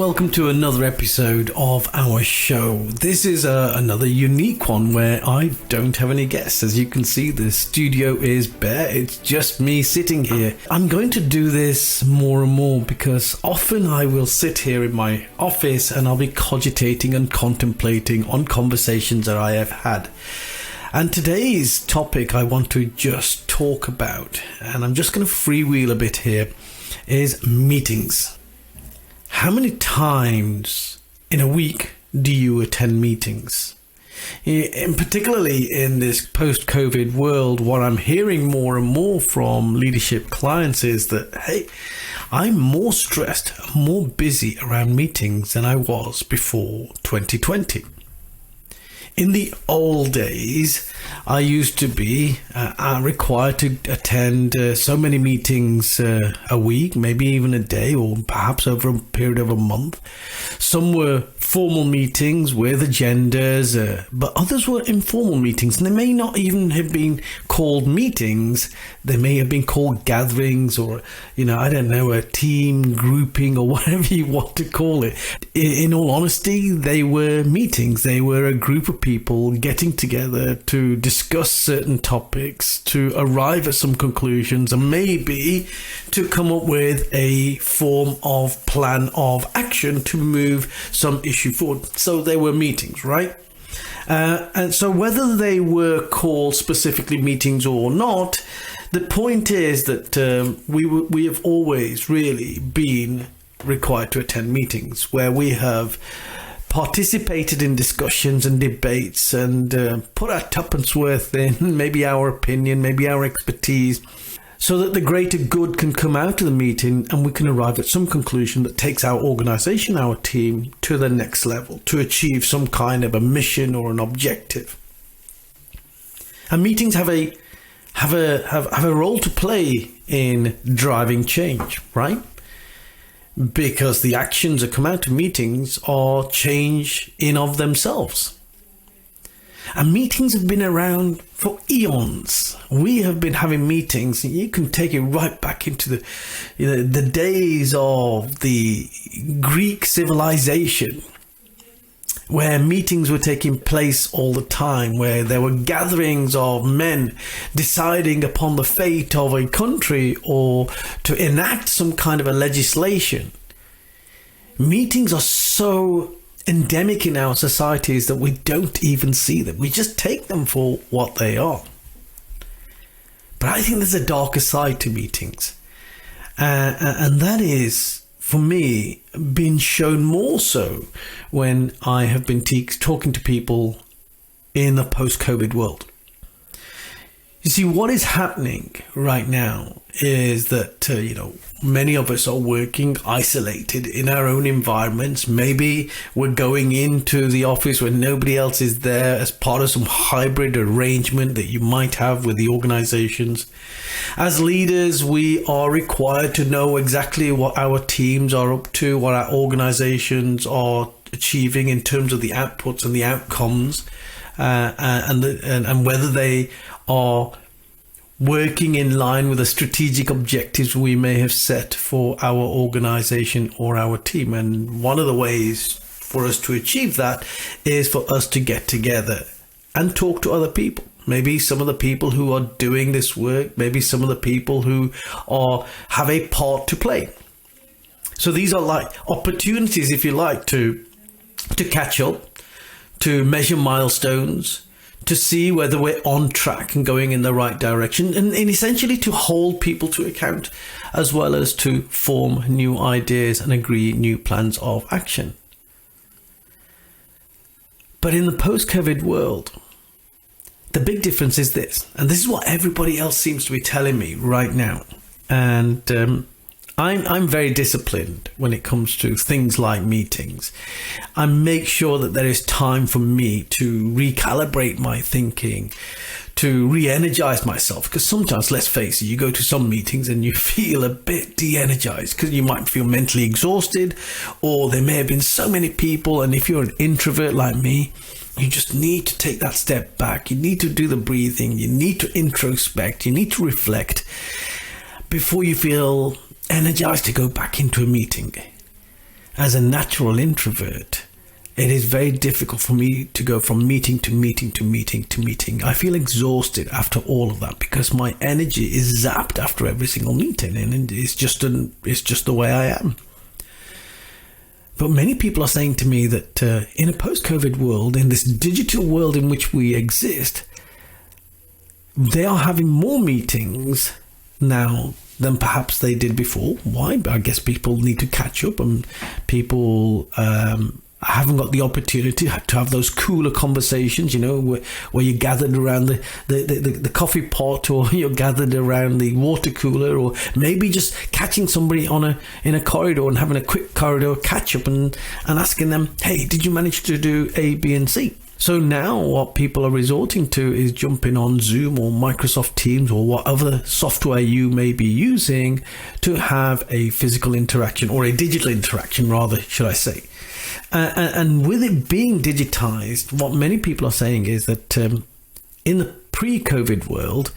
welcome to another episode of our show. This is another unique one where I don't have any guests. As you can see, the studio is bare. It's just me sitting here. I'm going to do this more and more because often I will sit here in my office and I'll be cogitating and contemplating on conversations that I have had. And today's topic I want to just talk about, and I'm just going to freewheel a bit here, is meetings. How many times in a week do you attend meetings? And particularly in this post-COVID world, what I'm hearing more and more from leadership clients is that, hey, I'm more stressed, more busy around meetings than I was before 2020. In the old days, I used to be required to attend so many meetings a week, maybe even a day, or perhaps over a period of a month. Some were formal meetings with agendas, but others were informal meetings, and they may not even have been called meetings. They may have been called gatherings, or, I don't know, a team grouping, or whatever you want to call it. In all honesty, they were meetings. They were a group of people getting together to discuss certain topics, to arrive at some conclusions, and maybe to come up with a form of plan of action to move some issue forward. So they were meetings, right? And so whether they were called specifically meetings or not, the point is that we have always really been required to attend meetings where we have participated in discussions and debates and put our tuppence worth in, maybe our opinion, maybe our expertise, so that the greater good can come out of the meeting and we can arrive at some conclusion that takes our organization, our team, to the next level, to achieve some kind of a mission or an objective. And meetings have a role to play in driving change, right? Because the actions that come out of meetings are change in of themselves. And meetings have been around for eons. We have been having meetings, and you can take it right back into the days of the Greek civilization, where meetings were taking place all the time, where there were gatherings of men deciding upon the fate of a country or to enact some kind of a legislation. Meetings are so endemic in our societies that we don't even see them. We just take them for what they are. But I think there's a darker side to meetings. And that is, for me, been shown more so when I have been talking to people in the post-COVID world. You see, what is happening right now is that, many of us are working isolated in our own environments. Maybe we're going into the office when nobody else is there as part of some hybrid arrangement that you might have with the organizations. As leaders, we are required to know exactly what our teams are up to, what our organizations are achieving in terms of the outputs and the outcomes, and whether they are working in line with the strategic objectives we may have set for our organization or our team. And one of the ways for us to achieve that is for us to get together and talk to other people. Maybe some of the people who are doing this work, maybe some of the people who have a part to play. So these are like opportunities, if you like, to catch up, to measure milestones, to see whether we're on track and going in the right direction, and essentially to hold people to account, as well as to form new ideas and agree new plans of action. But in the post-COVID world, the big difference is this, and this is what everybody else seems to be telling me right now. And I'm very disciplined when it comes to things like meetings. I make sure that there is time for me to recalibrate my thinking, to re-energize myself. Because sometimes, let's face it, you go to some meetings and you feel a bit de-energized because you might feel mentally exhausted, or there may have been so many people. And if you're an introvert like me, you just need to take that step back. You need to do the breathing. You need to introspect. You need to reflect before you feel energized to go back into a meeting. as a natural introvert, it is very difficult for me to go from meeting to meeting to meeting to meeting. I feel exhausted after all of that because my energy is zapped after every single meeting, and it's just the way I am. But many people are saying to me that in a post-COVID world, in this digital world in which we exist, they are having more meetings now than perhaps they did before. Why? I guess people need to catch up, and people haven't got the opportunity to have those cooler conversations, where you're gathered around the coffee pot, or you're gathered around the water cooler, or maybe just catching somebody in a corridor and having a quick corridor catch up and asking them, hey, did you manage to do A, B, and C? So now what people are resorting to is jumping on Zoom or Microsoft Teams or whatever software you may be using to have a physical interaction, or a digital interaction rather, should I say. And with it being digitized, what many people are saying is that in the pre-COVID world,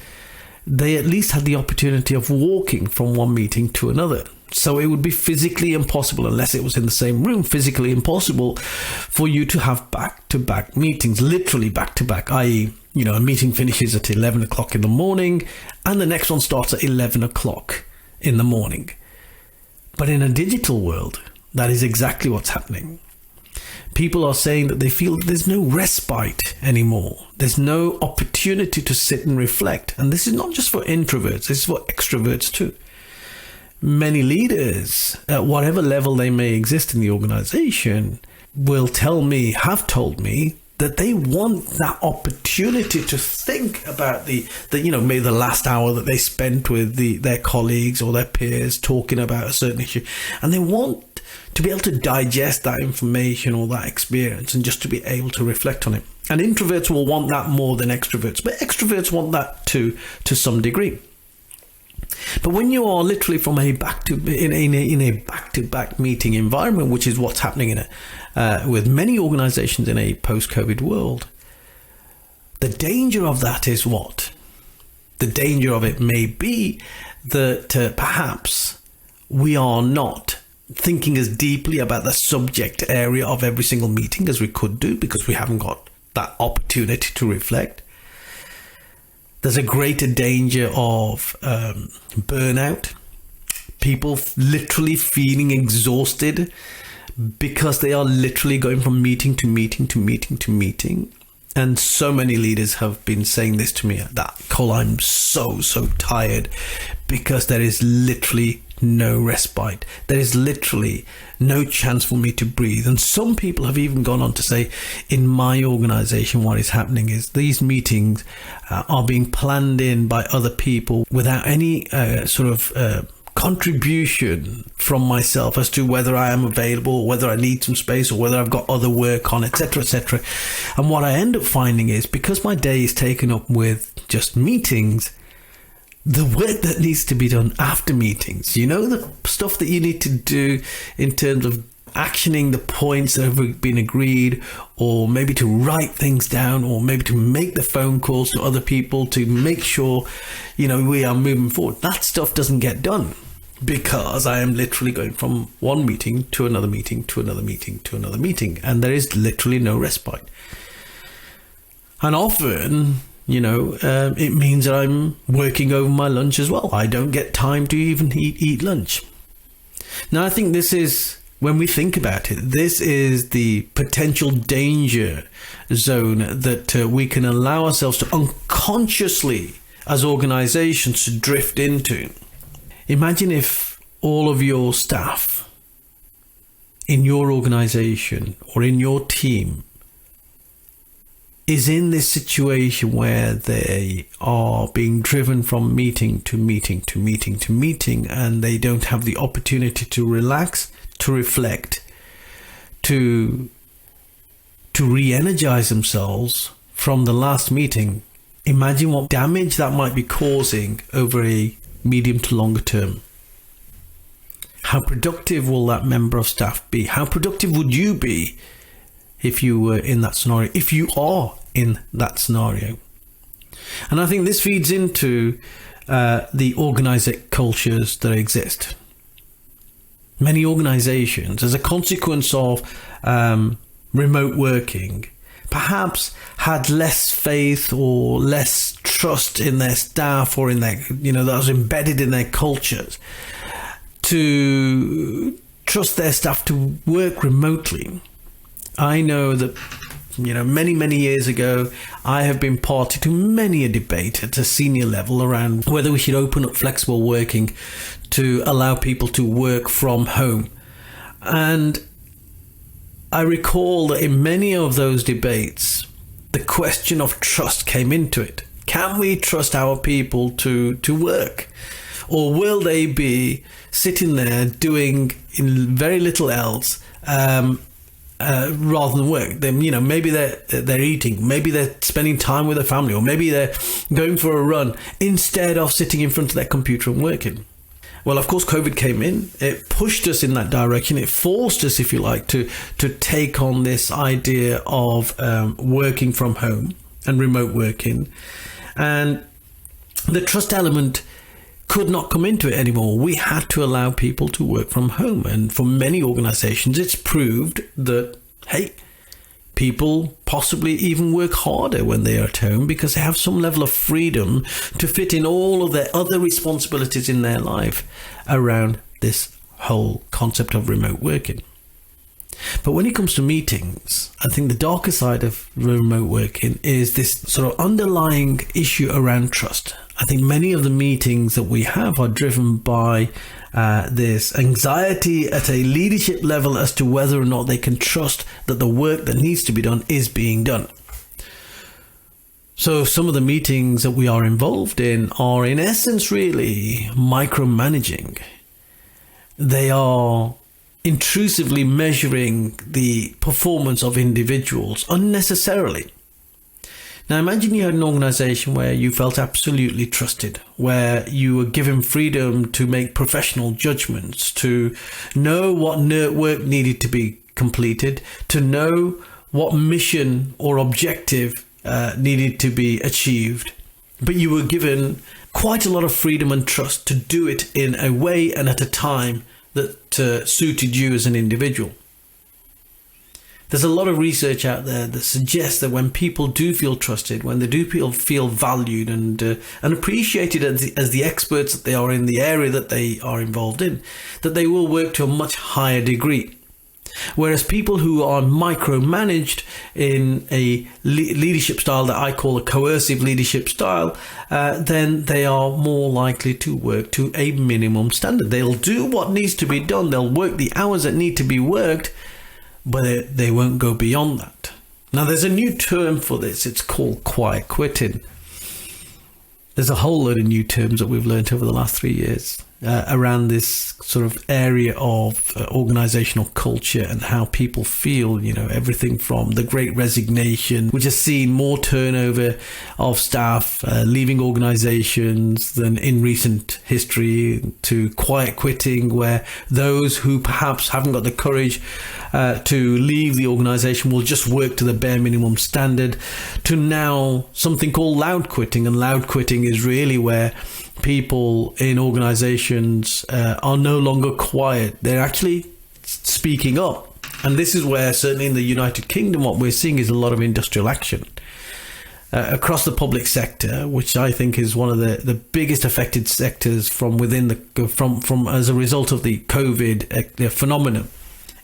they at least had the opportunity of walking from one meeting to another. So it would be physically impossible, unless it was in the same room, physically impossible for you to have back-to-back meetings, literally back-to-back, i.e., a meeting finishes at 11 o'clock in the morning and the next one starts at 11 o'clock in the morning. But in a digital world, that is exactly what's happening. People are saying that they feel there's no respite anymore. There's no opportunity to sit and reflect. And this is not just for introverts, this is for extroverts too. Many leaders, at whatever level they may exist in the organization, have told me that they want that opportunity to think about maybe the last hour that they spent with their colleagues or their peers talking about a certain issue. And they want to be able to digest that information or that experience and just to be able to reflect on it. And introverts will want that more than extroverts, but extroverts want that too, to some degree. But when you are literally from in a back-to-back meeting environment, which is what's happening with many organizations in a post-COVID world, the danger of that is what? The danger of it may be that perhaps we are not thinking as deeply about the subject area of every single meeting as we could do, because we haven't got that opportunity to reflect. There's a greater danger of burnout, people literally feeling exhausted because they are literally going from meeting to meeting to meeting to meeting. And so many leaders have been saying this to me, that, Kul, I'm so tired because there is literally no respite. There is literally no chance for me to breathe. And some people have even gone on to say, in my organization, what is happening is these meetings are being planned in by other people without any contribution from myself as to whether I am available, whether I need some space, or whether I've got other work on, etc., etc. And what I end up finding is, because my day is taken up with just meetings, the work that needs to be done after meetings, the stuff that you need to do in terms of actioning the points that have been agreed, or maybe to write things down, or maybe to make the phone calls to other people to make sure, we are moving forward. That stuff doesn't get done because I am literally going from one meeting to another meeting to another meeting to another meeting, and there is literally no respite. And often, it means that I'm working over my lunch as well. I don't get time to even eat lunch. Now, I think this is, when we think about it, this is the potential danger zone that we can allow ourselves to unconsciously, as organizations, to drift into. Imagine if all of your staff in your organization or in your team is in this situation where they are being driven from meeting to meeting to meeting to meeting, and they don't have the opportunity to relax, to reflect, to re-energize themselves from the last meeting. Imagine what damage that might be causing over a medium to longer term. How productive will that member of staff be? How productive would you be if you were in that scenario, if you are in that scenario? And I think this feeds into the organized cultures that exist. many organizations, as a consequence of remote working, perhaps had less faith or less trust in their staff or in their, that was embedded in their cultures, to trust their staff to work remotely. I know that, many, many years ago, I have been party to many a debate at a senior level around whether we should open up flexible working to allow people to work from home. And I recall that in many of those debates, the question of trust came into it. Can we trust our people to work? Or will they be sitting there doing very little else rather than work? Then, maybe they're eating, maybe they're spending time with their family, or maybe they're going for a run instead of sitting in front of their computer and working. Well, of course, COVID came in. It pushed us in that direction. It forced us, if you like, to take on this idea of working from home and remote working. And the trust element could not come into it anymore. We had to allow people to work from home. And for many organizations, it's proved that, hey, people possibly even work harder when they are at home because they have some level of freedom to fit in all of their other responsibilities in their life around this whole concept of remote working. But when it comes to meetings, I think the darker side of remote working is this sort of underlying issue around trust. I think many of the meetings that we have are driven by this anxiety at a leadership level as to whether or not they can trust that the work that needs to be done is being done. So some of the meetings that we are involved in are in essence really micromanaging. They are intrusively measuring the performance of individuals unnecessarily. Now imagine you had an organization where you felt absolutely trusted, where you were given freedom to make professional judgments, to know what work needed to be completed, to know what mission or objective needed to be achieved. But you were given quite a lot of freedom and trust to do it in a way and at a time that suited you as an individual. There's a lot of research out there that suggests that when people do feel trusted, when they do feel valued and appreciated as the experts that they are in the area that they are involved in, that they will work to a much higher degree. Whereas people who are micromanaged in a leadership style that I call a coercive leadership style, then they are more likely to work to a minimum standard. They'll do what needs to be done. They'll work the hours that need to be worked, but they won't go beyond that. Now, there's a new term for this. It's called quiet quitting. There's a whole load of new terms that we've learned over the last 3 years around this sort of area of organizational culture and how people feel, everything from the Great Resignation, which has seen more turnover of staff leaving organizations than in recent history, to quiet quitting, where those who perhaps haven't got the courage to leave the organization will just work to the bare minimum standard, to now something called loud quitting. And loud quitting is really where people in organizations are no longer quiet. They're actually speaking up. And this is where, certainly in the United Kingdom, what we're seeing is a lot of industrial action across the public sector, which I think is one of the biggest affected sectors from within from as a result of the COVID phenomenon,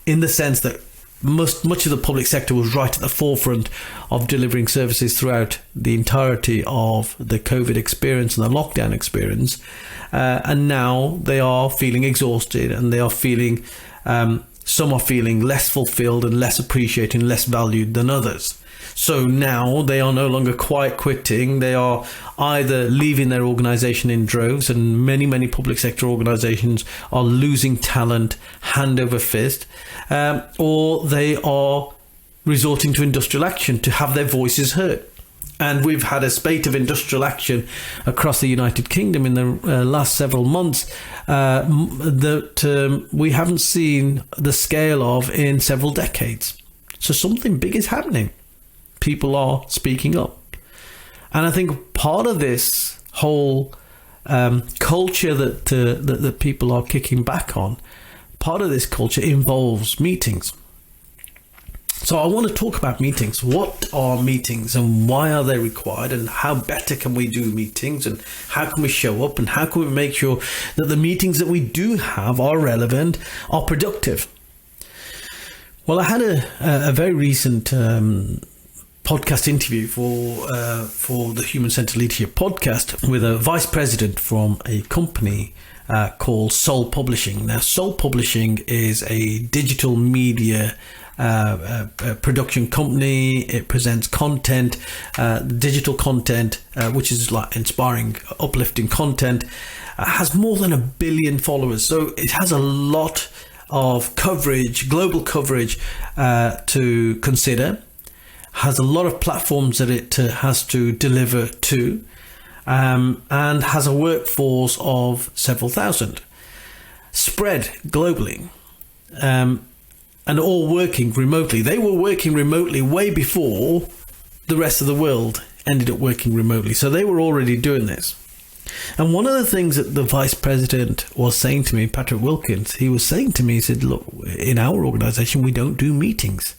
in the sense that much of the public sector was right at the forefront of delivering services throughout the entirety of the COVID experience and the lockdown experience. And now they are feeling exhausted, and they are feeling, some are feeling less fulfilled and less appreciated and less valued than others. So now they are no longer quiet quitting. They are either leaving their organization in droves, and many, many public sector organizations are losing talent hand over fist, or they are resorting to industrial action to have their voices heard. And we've had a spate of industrial action across the United Kingdom in the last several months that we haven't seen the scale of in several decades. So something big is happening. People are speaking up. And I think part of this whole culture that people are kicking back on, part of this culture involves meetings. So I want to talk about meetings. What are meetings and why are they required, and how better can we do meetings, and how can we show up, and how can we make sure that the meetings that we do have are relevant, are productive? Well, I had a very recent podcast interview for the Human Centered Leadership podcast with a vice president from a company called Soul Publishing. Now, Soul Publishing is a digital media production company. It presents content, digital content, which is like inspiring, uplifting content. Has more than 1 billion followers, so it has a lot of coverage, global coverage to consider. Has a lot of platforms that it has to deliver to, and has a workforce of several thousand, spread globally. And all working remotely. They were working remotely way before the rest of the world ended up working remotely. So they were already doing this. And one of the things that the vice president was saying to me, Patrik Wilkens, he was saying to me, he said, look, in our organization, we don't do meetings.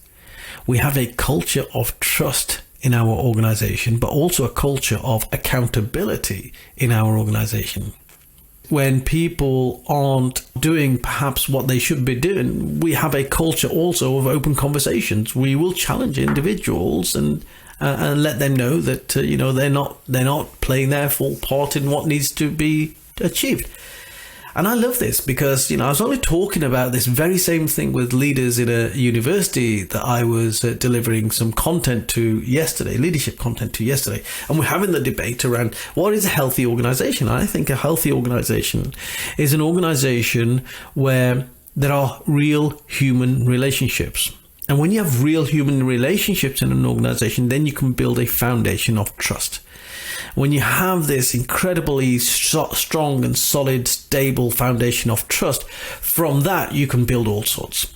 We have a culture of trust in our organization, but also a culture of accountability in our organization. When people aren't doing perhaps what they should be doing, we have a culture also of open conversations. We will challenge individuals and let them know that they're not playing their full part in what needs to be achieved. And I love this because I was only talking about this very same thing with leaders in a university that I was delivering some content to yesterday, leadership content to yesterday, and we're having the debate around what is a healthy organization. I think a healthy organization is an organization where there are real human relationships. And when you have real human relationships in an organization, then you can build a foundation of trust. When you have this incredibly strong and solid, stable foundation of trust, from that you can build all sorts.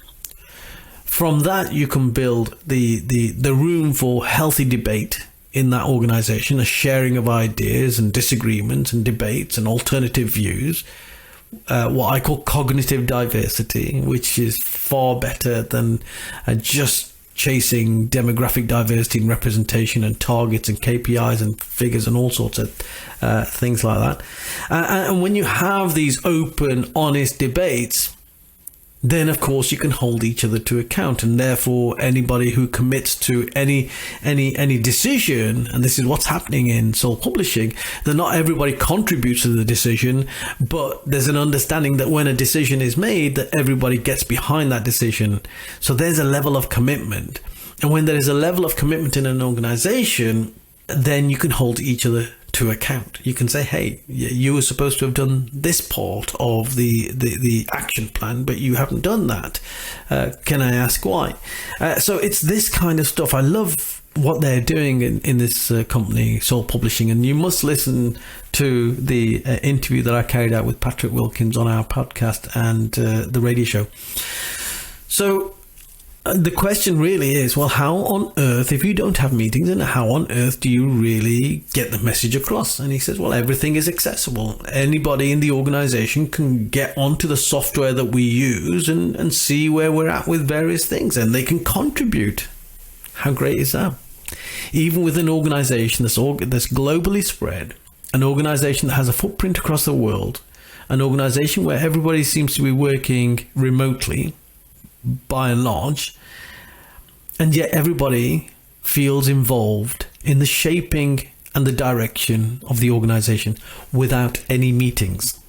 From that you can build the room for healthy debate in that organization, a sharing of ideas and disagreements and debates and alternative views. What I call cognitive diversity, which is far better than just chasing demographic diversity and representation and targets and KPIs and figures and all sorts of things like that. And when you have these open, honest debates, then of course you can hold each other to account, and therefore anybody who commits to any decision, and this is what's happening in Soul Publishing, that not everybody contributes to the decision, but there's an understanding that when a decision is made, that everybody gets behind that decision. So there's a level of commitment, and when there is a level of commitment in an organization, then you can hold each other to account. You can say, hey, you were supposed to have done this part of the action plan, but you haven't done that. Can I ask why? So it's this kind of stuff. I love what they're doing in this company, Soul Publishing, and you must listen to the interview that I carried out with Patrik Wilkens on our podcast and the radio show. So the question really is, well, how on earth, if you don't have meetings, and how on earth do you really get the message across? And he says, well, everything is accessible. Anybody in the organization can get onto the software that we use and see where we're at with various things, and they can contribute. How great is that? Even with an organization that's globally spread, an organization that has a footprint across the world, an organization where everybody seems to be working remotely, by and large, and yet everybody feels involved in the shaping and the direction of the organization without any meetings.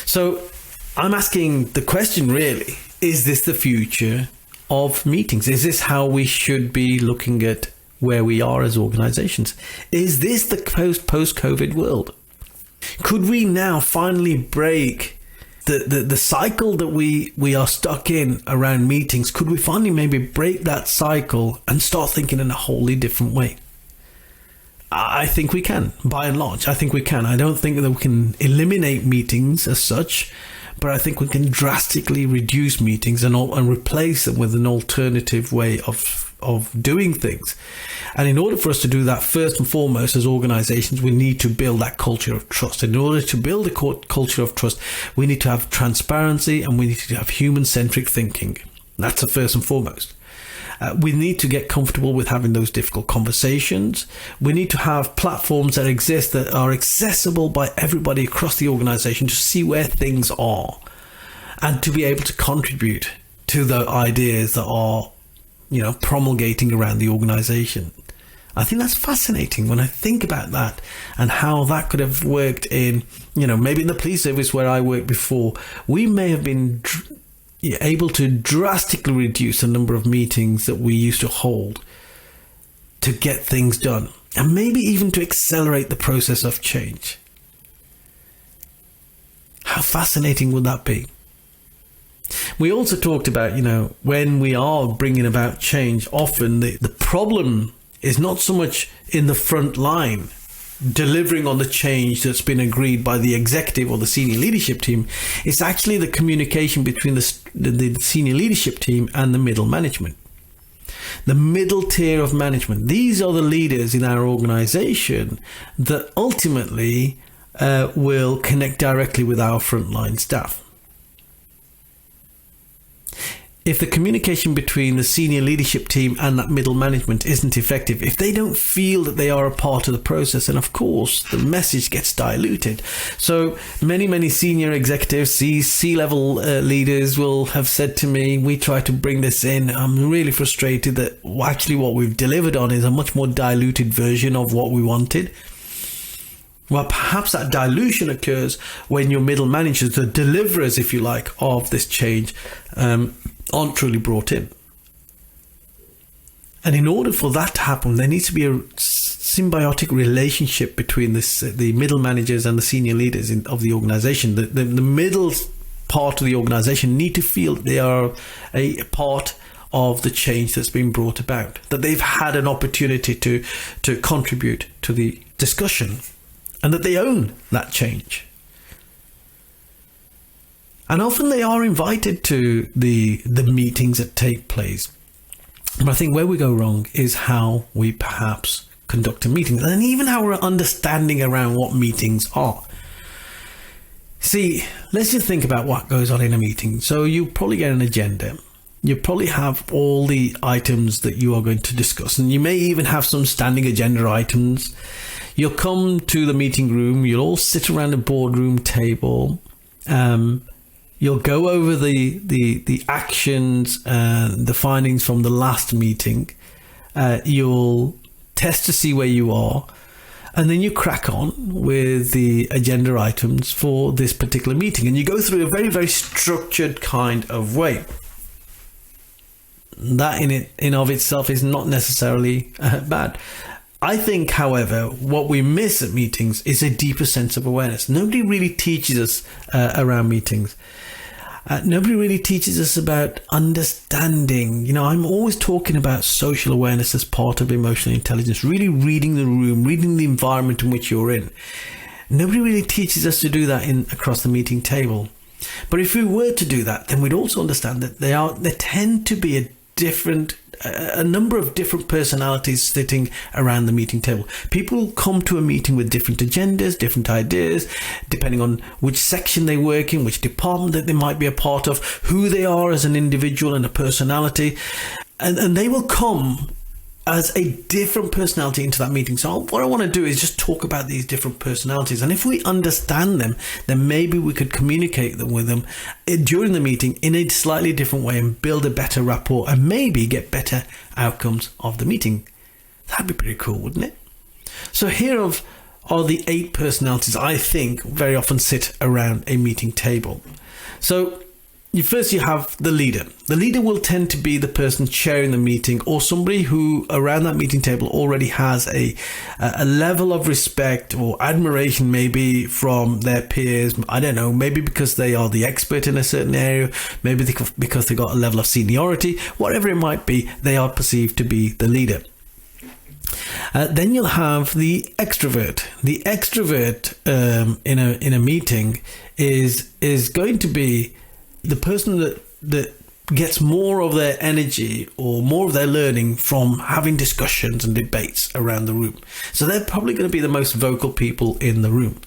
So I'm asking the question really, is this the future of meetings? Is this how we should be looking at where we are as organizations? Is this the post-COVID world? Could we now finally break the cycle that we are stuck in around meetings? Could we finally maybe break that cycle and start thinking in a wholly different way? I think we can, by and large. I think we can. I don't think that we can eliminate meetings as such, but I think we can drastically reduce meetings and replace them with an alternative way of of doing things. And in order for us to do that, first and foremost, as organizations, we need to build that culture of trust. In order to build a culture of trust, we need to have transparency and we need to have human-centric thinking. That's the first and foremost. We need to get comfortable with having those difficult conversations. We need to have platforms that exist that are accessible by everybody across the organization to see where things are and to be able to contribute to the ideas that are, promulgating around the organization. I think that's fascinating when I think about that and how that could have worked in, maybe in the police service where I worked before. We may have been able to drastically reduce the number of meetings that we used to hold to get things done, and maybe even to accelerate the process of change. How fascinating would that be? We also talked about, when we are bringing about change, often the problem is not so much in the front line delivering on the change that's been agreed by the executive or the senior leadership team. It's actually the communication between the senior leadership team and the middle management. The middle tier of management. These are the leaders in our organization that ultimately will connect directly with our frontline staff. If the communication between the senior leadership team and that middle management isn't effective, if they don't feel that they are a part of the process, then of course the message gets diluted. So many senior executives, C-level leaders will have said to me, we try to bring this in. I'm really frustrated that actually what we've delivered on is a much more diluted version of what we wanted. Well, perhaps that dilution occurs when your middle managers, the deliverers, if you like, of this change, aren't truly brought in. And in order for that to happen, there needs to be a symbiotic relationship between the middle managers and the senior leaders of the organization. The middle part of the organization need to feel that they are a part of the change that's been brought about, that they've had an opportunity to contribute to the discussion, and that they own that change. And often they are invited to the meetings that take place. But I think where we go wrong is how we perhaps conduct a meeting, and even our understanding around what meetings are. See, let's just think about what goes on in a meeting. So you probably get an agenda. You probably have all the items that you are going to discuss, and you may even have some standing agenda items. You'll come to the meeting room. You'll all sit around a boardroom table. You'll go over the actions and the findings from the last meeting. You'll test to see where you are. And then you crack on with the agenda items for this particular meeting. And you go through a very, very structured kind of way. That in of itself is not necessarily bad. I think, however, what we miss at meetings is a deeper sense of awareness. Nobody really teaches us around meetings. Nobody really teaches us about understanding. I'm always talking about social awareness as part of emotional intelligence, really reading the room, reading the environment in which you're in. Nobody really teaches us to do that across the meeting table. But if we were to do that, then we'd also understand that there tend to be a number of different personalities sitting around the meeting table. People come to a meeting with different agendas, different ideas, depending on which section they work in, which department that they might be a part of, who they are as an individual and a personality. And they will come as a different personality into that meeting. So what I want to do is just talk about these different personalities. And if we understand them, then maybe we could communicate them with them during the meeting in a slightly different way and build a better rapport and maybe get better outcomes of the meeting. That'd be pretty cool, wouldn't it? So here are the 8 personalities I think very often sit around a meeting table. So first you have the leader. The leader will tend to be the person chairing the meeting, or somebody who around that meeting table already has a level of respect or admiration, maybe from their peers. I don't know, maybe because they are the expert in a certain area, maybe because they got a level of seniority, whatever it might be, they are perceived to be the leader. Then you'll have the extrovert. The extrovert in a meeting is going to be the person that gets more of their energy or more of their learning from having discussions and debates around the room. So they're probably going to be the most vocal people in the room.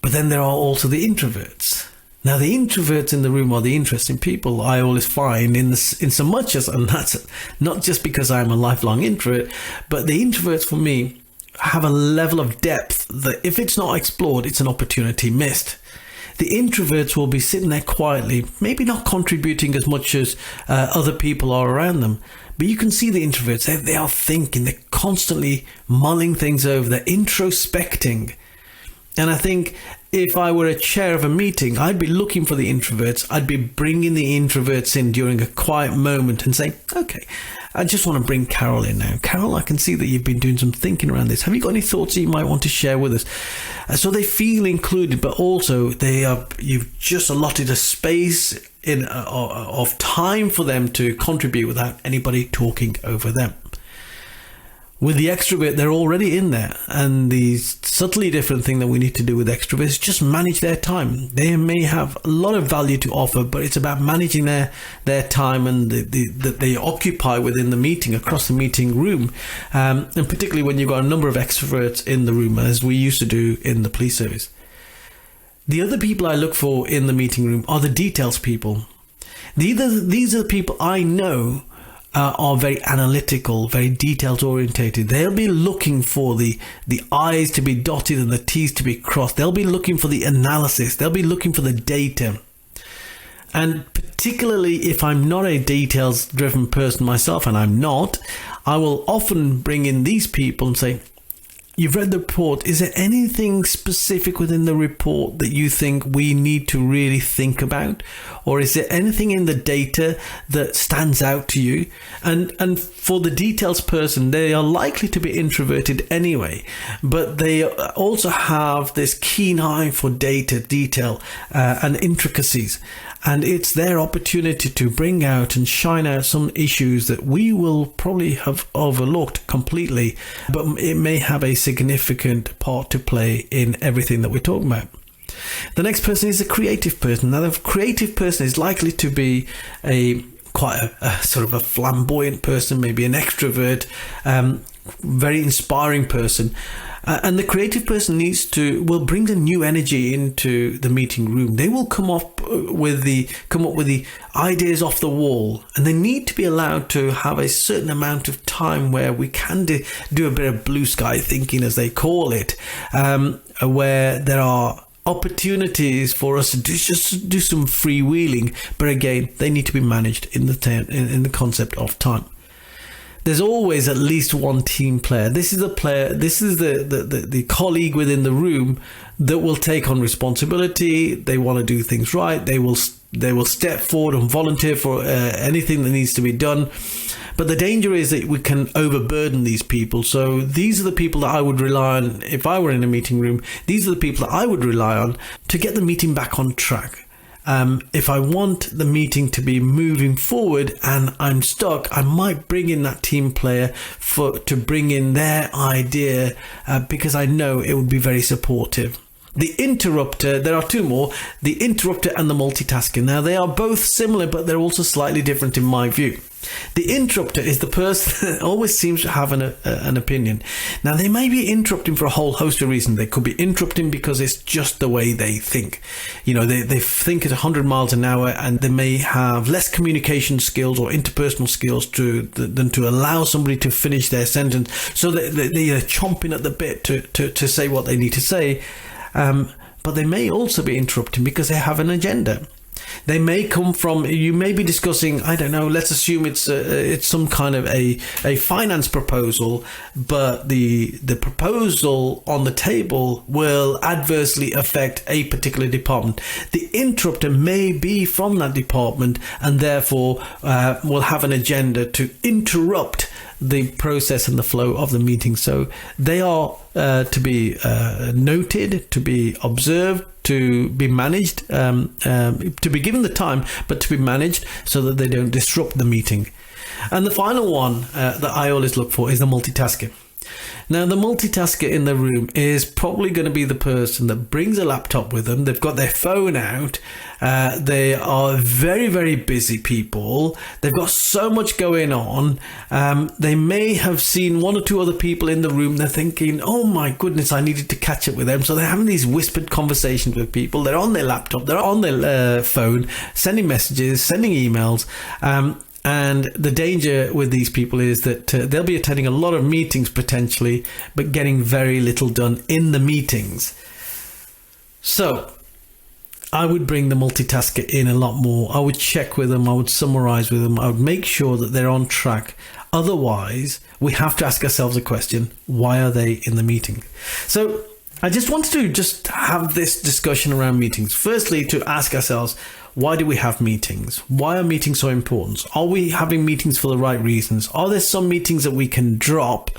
But then there are also the introverts. Now, the introverts in the room are the interesting people, I always find, in so much as, and that's not just because I'm a lifelong introvert, but the introverts for me have a level of depth that if it's not explored, it's an opportunity missed. The introverts will be sitting there quietly, maybe not contributing as much as other people are around them. But you can see the introverts, they are thinking, they're constantly mulling things over, they're introspecting. And I think if I were a chair of a meeting, I'd be looking for the introverts. I'd be bringing the introverts in during a quiet moment and saying, okay, I just want to bring Carol in now. Carol, I can see that you've been doing some thinking around this. Have you got any thoughts that you might want to share with us? So they feel included, but also you've just allotted a space of time for them to contribute without anybody talking over them. With the extrovert, they're already in there. And the subtly different thing that we need to do with extroverts is just manage their time. They may have a lot of value to offer, but it's about managing their time and that they occupy within the meeting, across the meeting room. And particularly when you've got a number of extroverts in the room, as we used to do in the police service. The other people I look for in the meeting room are the details people. These are the people I know are very analytical, very details orientated. They'll be looking for the I's to be dotted and the T's to be crossed. They'll be looking for the analysis. They'll be looking for the data. And particularly if I'm not a details driven person myself, and I'm not, I will often bring in these people and say, you've read the report. Is there anything specific within the report that you think we need to really think about? Or is there anything in the data that stands out to you? And for the details person, they are likely to be introverted anyway, but they also have this keen eye for data, detail, and intricacies. And it's their opportunity to bring out and shine out some issues that we will probably have overlooked completely, but it may have a significant part to play in everything that we're talking about. The next person is a creative person. Now, the creative person is likely to be quite a sort of a flamboyant person, maybe an extrovert, very inspiring person. And the creative person will bring a new energy into the meeting room. They will come up with the ideas off the wall, and they need to be allowed to have a certain amount of time where we can do a bit of blue sky thinking, as they call it, where there are opportunities for us to just do some freewheeling. But again, they need to be managed in the concept of time. There's always at least one team player. This is the player. This is the colleague within the room that will take on responsibility. They want to do things right. They will step forward and volunteer for anything that needs to be done. But the danger is that we can overburden these people. So these are the people that I would rely on if I were in a meeting room. These are the people that I would rely on to get the meeting back on track. If I want the meeting to be moving forward and I'm stuck, I might bring in that team player to bring in their idea because I know it would be very supportive. The interrupter, there are two more, the interrupter and the multitasker. Now, they are both similar, but they're also slightly different in my view. The interrupter is the person that always seems to have an opinion. Now, they may be interrupting for a whole host of reasons. They could be interrupting because it's just the way they think. You know, they think at 100 miles an hour, and they may have less communication skills or interpersonal skills than to allow somebody to finish their sentence. So they are chomping at the bit to say what they need to say. But they may also be interrupting because they have an agenda. They may come from, you may be discussing, I don't know, let's assume it's some kind of a finance proposal, but the proposal on the table will adversely affect a particular department. The interrupter may be from that department and therefore will have an agenda to interrupt the process and the flow of the meeting. So they are to be noted, to be observed, to be managed, to be given the time, but to be managed so that they don't disrupt the meeting. And the final one that I always look for is the multitasker. Now, the multitasker in the room is probably going to be the person that brings a laptop with them. They've got their phone out. They are very, very busy people. They've got so much going on. They may have seen one or two other people in the room. They're thinking, oh my goodness, I needed to catch up with them. So they're having these whispered conversations with people. They're on their laptop. They're on their phone, sending messages, sending emails. And the danger with these people is that they'll be attending a lot of meetings potentially, but getting very little done in the meetings. So I would bring the multitasker in a lot more. I would check with them. I would summarize with them. I would make sure that they're on track. Otherwise, we have to ask ourselves a question. Why are they in the meeting? So I just wanted to just have this discussion around meetings. Firstly, to ask ourselves, why do we have meetings? Why are meetings so important? Are we having meetings for the right reasons? Are there some meetings that we can drop?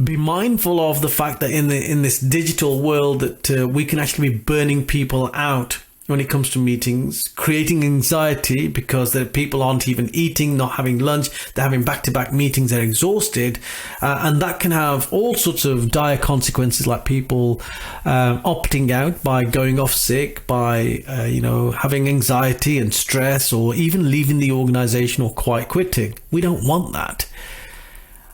Be mindful of the fact that in this digital world that we can actually be burning people out when it comes to meetings, creating anxiety because the people aren't even eating, not having lunch, they're having back-to-back meetings, they're exhausted, and that can have all sorts of dire consequences, like people opting out by going off sick, by having anxiety and stress, or even leaving the organization or quite quitting. We don't want that.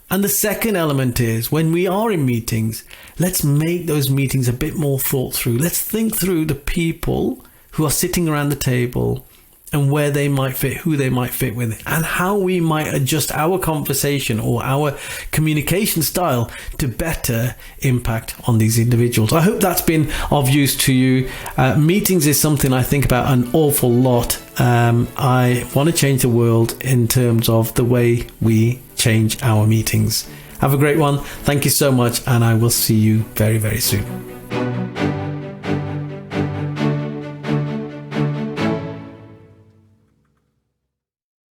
And the second element is, when we are in meetings, let's make those meetings a bit more thought through. Let's think through the people who are sitting around the table and where they might fit, who they might fit with, and how we might adjust our conversation or our communication style to better impact on these individuals. I hope that's been of use to you. Meetings is something I think about an awful lot. I want to change the world in terms of the way we change our meetings. Have a great one. Thank you so much, and I will see you very, very soon.